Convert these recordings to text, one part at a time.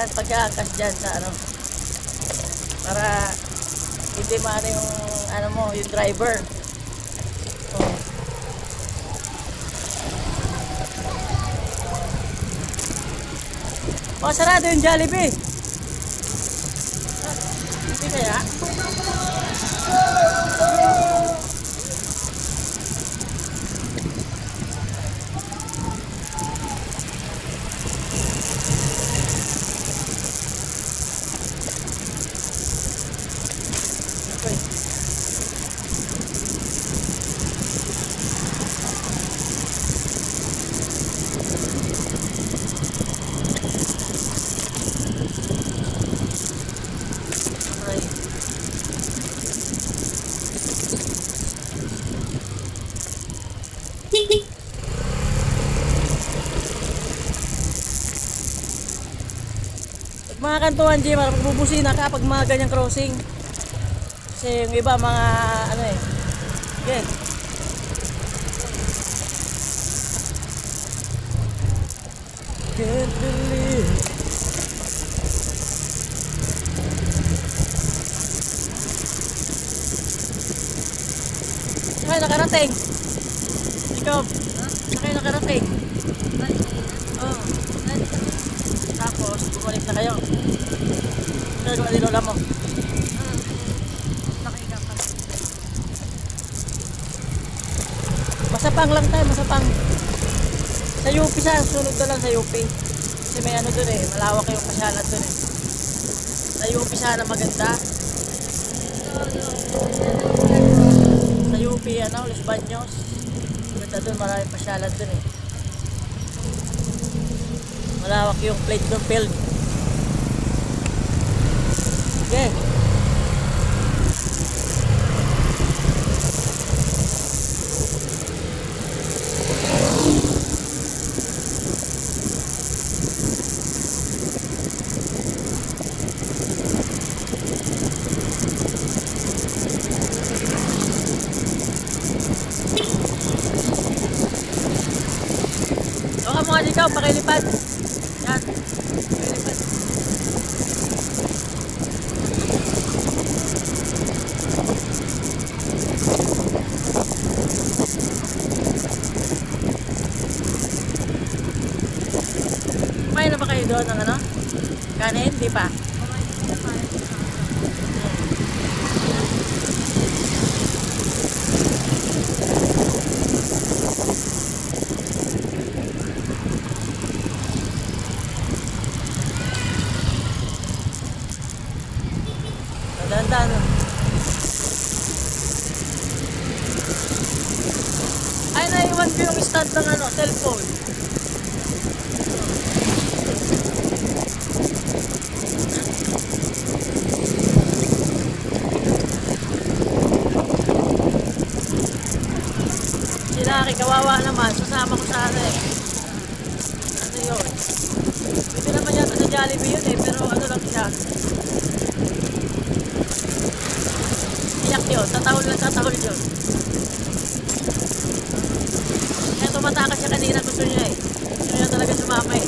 pag-aangkas dyan sa ano. Para hindi maano yung ano mo, yung driver. Oh. Oh, sarado yung Jollibee. Hindi kaya? Mga kantuan, G, magbubusina ka pag mga ganyang crossing. Kasi yung iba mga ano eh. Okay. Can't believe. Saan kayo nakarating? Ikaw, saan kayo nakarating? Oo. Tapos, bumalik na kayo. Saan gawa ni lola mo? Masapang lang tayo, masapang. Sa UP sa sunod na lang sa UP. Kasi may ano dun eh, malawak yung pasyalan dun eh. Sa UP sana maganda. Sa UP ano, Los Baños. Maganda dun, maraming pasyalan dun eh. Malawak yung plate ng field. Okay. Baka mga ikaw, pakilipad. Yan. Pakilipad. Kumain na ba kayo doon ng ano? Kanin? Di pa? Dandan. Ay, naiwan ko yung stand ng ano, cellphone. Sinaki, kawawa naman. Sasama ko sa ano eh. Ano yun? Pwede naman yata sa Jollibee yun eh. Pero ano lang siya. Iyak yun. Tatahol yun. Kaya tumatakas siya kanina. Gusto niya eh. Gusto niya talaga sumama eh.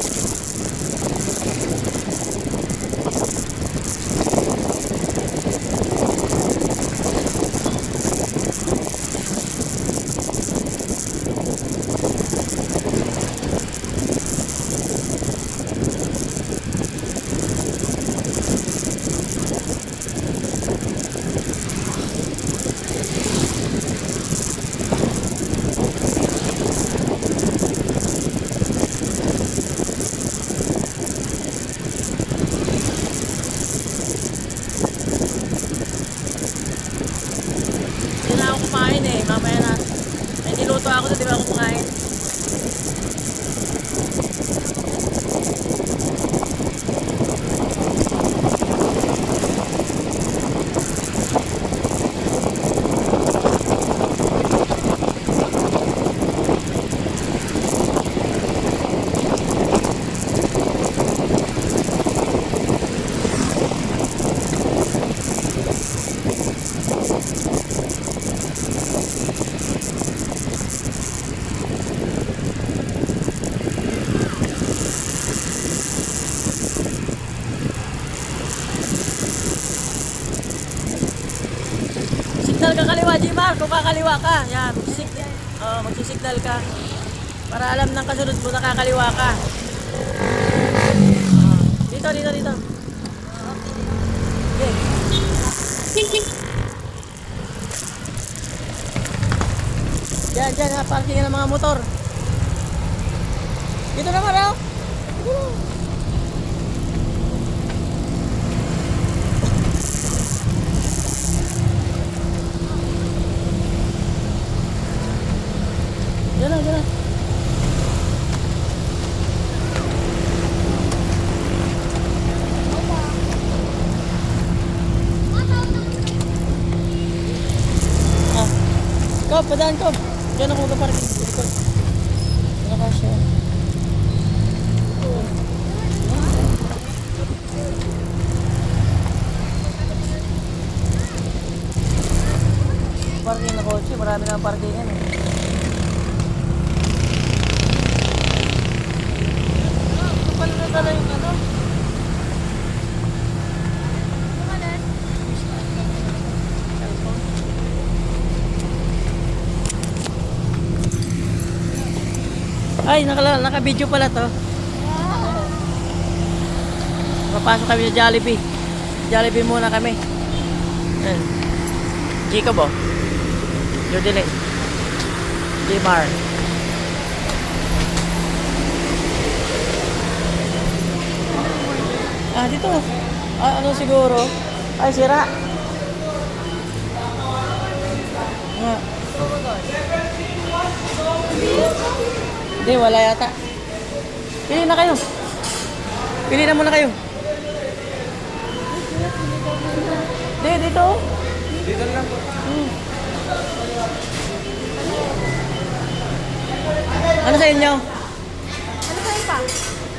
bawal ka kaliwa, Jimar. Kung kakaliwa ka, yan, magsisignal ka. Para alam ng kasunod mo na kakaliwa ka. Dito. Okay. Diyan ha, parking ng mga motor. Dito naman oh. Diyan na. Kob, padaan Kob. Diyan ako magpa-parking. Likod. Diyan ka siya. Parking na kotse. Marami na parkingan eh. Kapal na tala yung ano. Ay, naka-video pala to. Papasok kami sa Jollibee. Jollibee muna kami. Ayan. Jacob oh. Jodelin. Jmar. Dito. Ano siguro? Ay, sira. Nga. Hindi, wala yata. Pili na kayo. Pili na muna kayo. Hindi, dito. Dito lang po. Ano sa inyo?